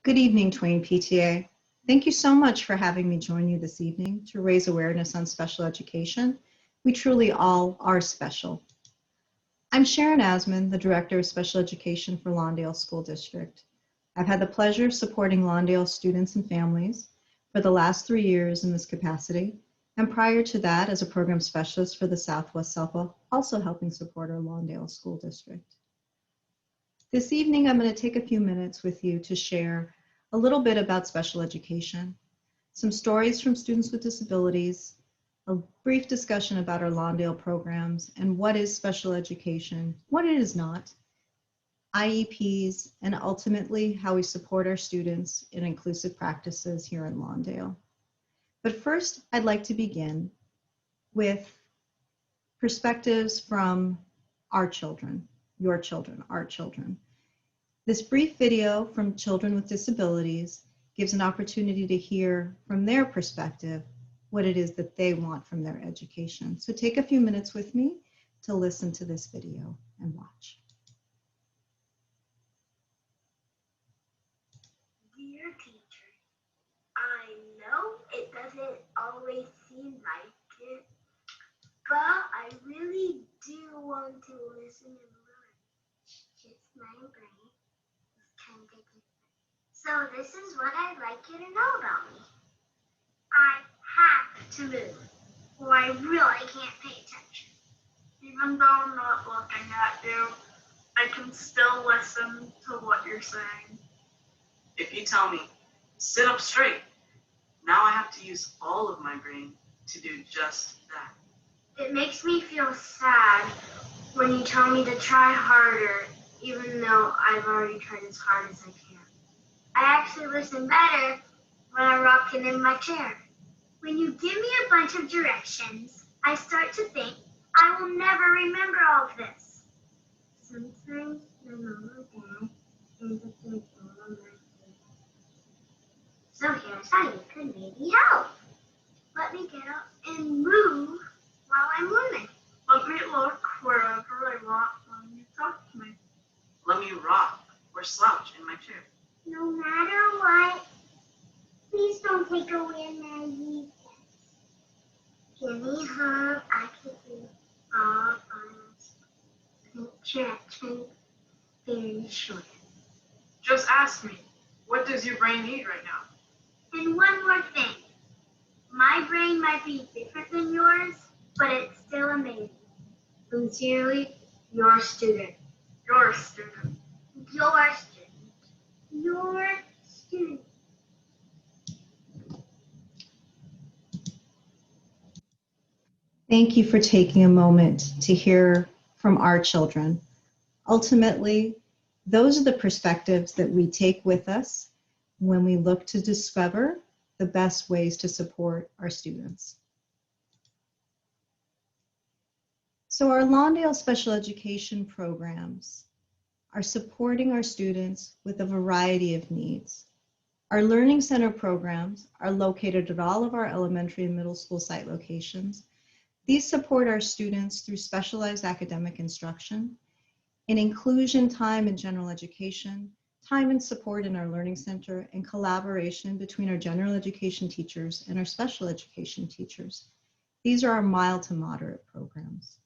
Good evening, Twain PTA. Thank you so much for having me join you this evening to raise awareness on special education. We truly all are special. I'm Sharon Asman, the Director of Special Education for Lawndale School District. I've had the pleasure of supporting Lawndale students and families for the last 3 years in this capacity, and prior to that as a program specialist for the Southwest SELPA, also helping support our Lawndale School District. This evening, I'm going to take a few minutes with you to share a little bit about special education, some stories from students with disabilities, a brief discussion about our Lawndale programs and what is special education, what it is not, IEPs, and ultimately how we support our students in inclusive practices here in Lawndale. But first, I'd like to begin with perspectives from our children, your children, our children. This brief video from children with disabilities gives an opportunity to hear from their perspective what it is that they want from their education. So take a few minutes with me to listen to this video and watch. Dear teacher, I know it doesn't always seem like it, but I really do want to listen and learn. Just my brain is kind of different. So this is what I'd like you to know about me. I have to move, or I really can't pay attention. Even though I'm not looking at you, I can still listen to what you're saying. If you tell me, sit up straight, now I have to use all of my brain to do just that. It makes me feel sad when you tell me to try harder, even though I've already tried as hard as I can. I actually listen better when I'm rocking in my chair. When you give me a bunch of directions, I start to think I will never remember all of this. Sometimes my mom or dad ends up doing all of my things. So here's how you could maybe help. Let me get up and move while I'm learning. Let me look wherever I want when you talk to me. Let me rock or slouch in my chair. No matter what, please don't take away my weekends. Give me a hug, I can do all by myself. Very short. Just ask me, what does your brain need right now? And one more thing. My brain might be different than yours, but it's still amazing. Sincerely, your student. You're a student. Your student. Your student. Thank you for taking a moment to hear from our children. Ultimately, those are the perspectives that we take with us when we look to discover the best ways to support our students. So our Lawndale special education programs are supporting our students with a variety of needs. Our Learning Center programs are located at all of our elementary and middle school site locations. These support our students through specialized academic instruction, in inclusion time in general education, time and support in our Learning Center, and collaboration between our general education teachers and our special education teachers. These are our mild to moderate programs.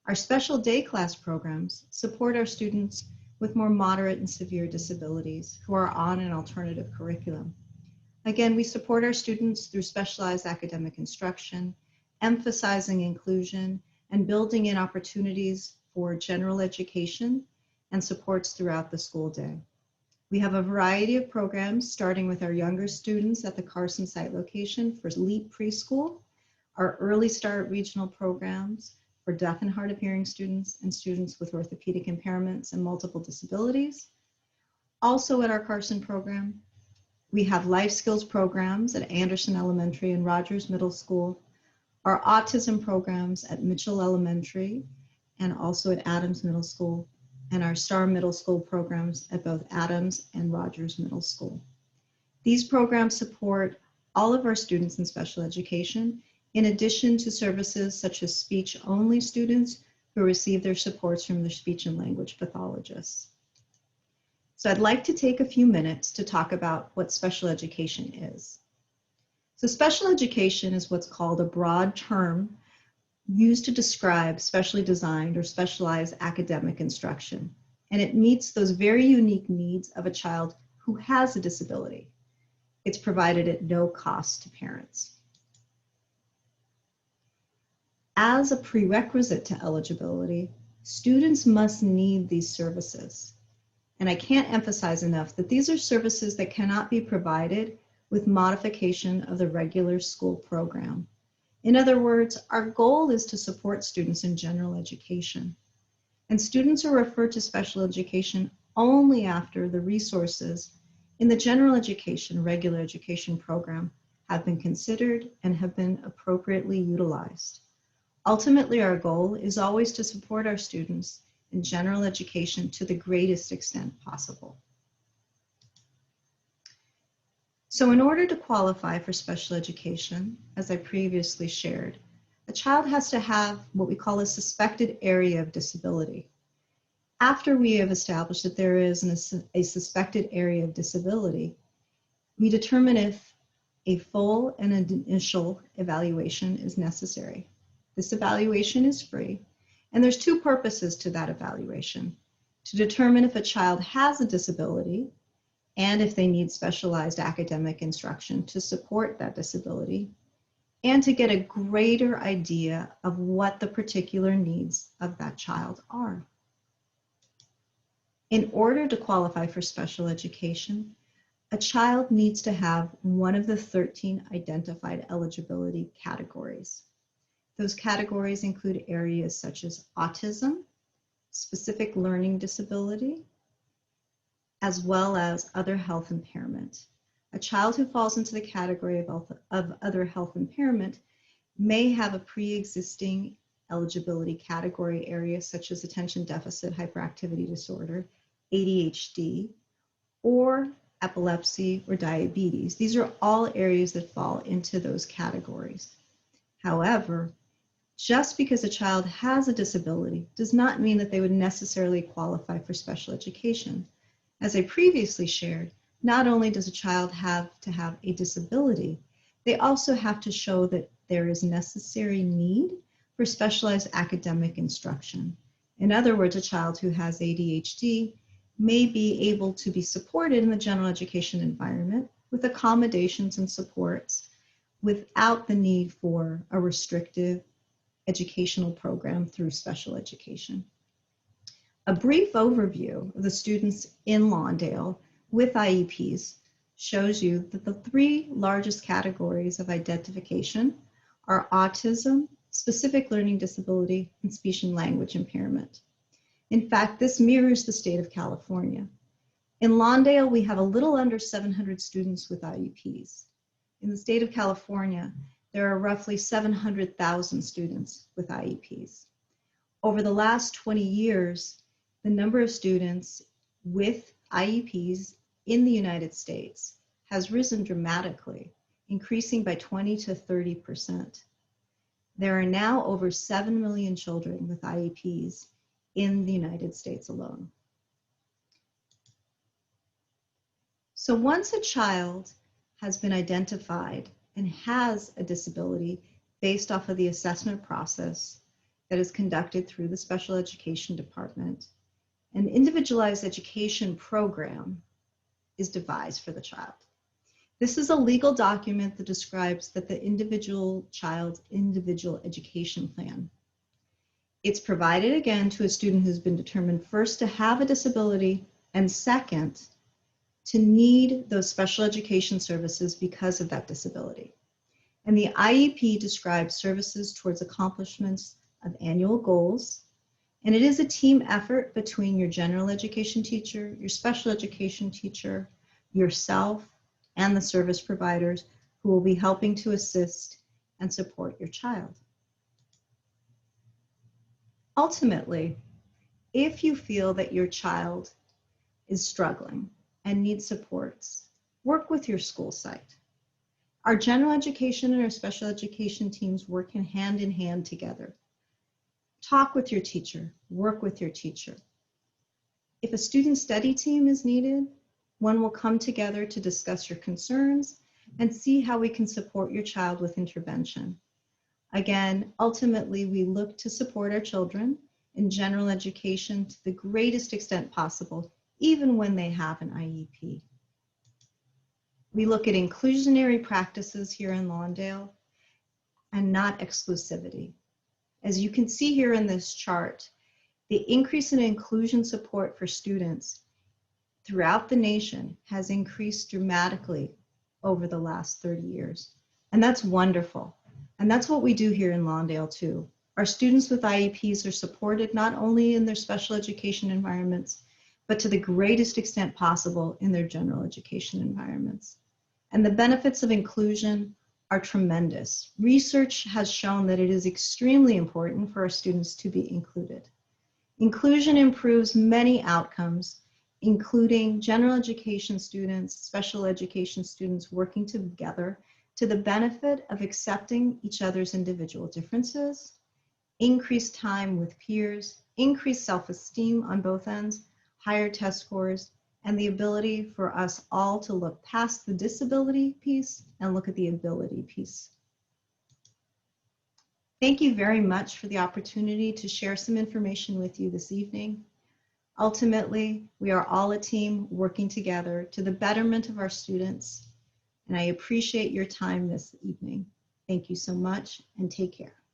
Our special day class programs support our students with more moderate and severe disabilities who are on an alternative curriculum. Again, we support our students through specialized academic instruction, emphasizing inclusion, and building in opportunities for general education and supports throughout the school day. We have a variety of programs starting with our younger students at the Carson site location for LEAP preschool, our Early Start regional programs for deaf and hard of hearing students and students with orthopedic impairments and multiple disabilities. Also at our Carson program, we have life skills programs at Anderson Elementary and Rogers Middle School, our autism programs at Mitchell Elementary and also at Adams Middle School, and our STAR Middle School programs at both Adams and Rogers Middle School. These programs support all of our students in special education, in addition to services such as speech-only students who receive their supports from their speech and language pathologists. So I'd like to take a few minutes to talk about what special education is. So special education is what's called a broad term used to describe specially designed or specialized academic instruction. And it meets those very unique needs of a child who has a disability. It's provided at no cost to parents. As a prerequisite to eligibility, students must need these services. And I can't emphasize enough that these are services that cannot be provided with modification of the regular school program. In other words, our goal is to support students in general education. And students are referred to special education only after the resources in the general education, regular education program have been considered and have been appropriately utilized. Ultimately, our goal is always to support our students in general education to the greatest extent possible. So in order to qualify for special education, as I previously shared, a child has to have what we call a suspected area of disability. After we have established that there is a suspected area of disability, we determine if a full and initial evaluation is necessary. This evaluation is free, and there's two purposes to that evaluation: to determine if a child has a disability and if they need specialized academic instruction to support that disability, and to get a greater idea of what the particular needs of that child are. In order to qualify for special education, a child needs to have one of the 13 identified eligibility categories. Those categories include areas such as autism, specific learning disability, as well as other health impairment. A child who falls into the category of other health impairment may have a pre-existing eligibility category area such as attention deficit hyperactivity disorder, ADHD, or epilepsy or diabetes. These are all areas that fall into those categories. However, just because a child has a disability does not mean that they would necessarily qualify for special education. As I previously shared, not only does a child have to have a disability, they also have to show that there is necessary need for specialized academic instruction. In other words, a child who has ADHD may be able to be supported in the general education environment with accommodations and supports without the need for a restrictive educational program through special education. A brief overview of the students in Lawndale with IEPs shows you that the three largest categories of identification are autism, specific learning disability, and speech and language impairment. In fact, this mirrors the state of California. In Lawndale, we have a little under 700 students with IEPs. In the state of California, there are roughly 700,000 students with IEPs. Over the last 20 years, the number of students with IEPs in the United States has risen dramatically, increasing by 20 to 30%. There are now over 7 million children with IEPs in the United States alone. So once a child has been identified and has a disability based off of the assessment process that is conducted through the special education department, an individualized education program is devised for the child. This is a legal document that describes that the individual child's individual education plan. It's provided again to a student who's been determined first to have a disability and second to need those special education services because of that disability. And the IEP describes services towards accomplishments of annual goals. And it is a team effort between your general education teacher, your special education teacher, yourself, and the service providers who will be helping to assist and support your child. Ultimately, if you feel that your child is struggling and needs supports, work with your school site. Our general education and our special education teams work hand in hand together. Talk with your teacher, work with your teacher. If a student study team is needed, one will come together to discuss your concerns and see how we can support your child with intervention. Again, ultimately, we look to support our children in general education to the greatest extent possible, even when they have an IEP. We look at inclusionary practices here in Lawndale and not exclusivity. As you can see here in this chart, the increase in inclusion support for students throughout the nation has increased dramatically over the last 30 years. And that's wonderful. And that's what we do here in Lawndale too. Our students with IEPs are supported not only in their special education environments, but to the greatest extent possible in their general education environments. And the benefits of inclusion are tremendous. Research has shown that it is extremely important for our students to be included. Inclusion improves many outcomes, including general education students, special education students working together to the benefit of accepting each other's individual differences, increased time with peers, increased self-esteem on both ends, higher test scores, and the ability for us all to look past the disability piece and look at the ability piece. Thank you very much for the opportunity to share some information with you this evening. Ultimately, we are all a team working together to the betterment of our students, and I appreciate your time this evening. Thank you so much, and take care.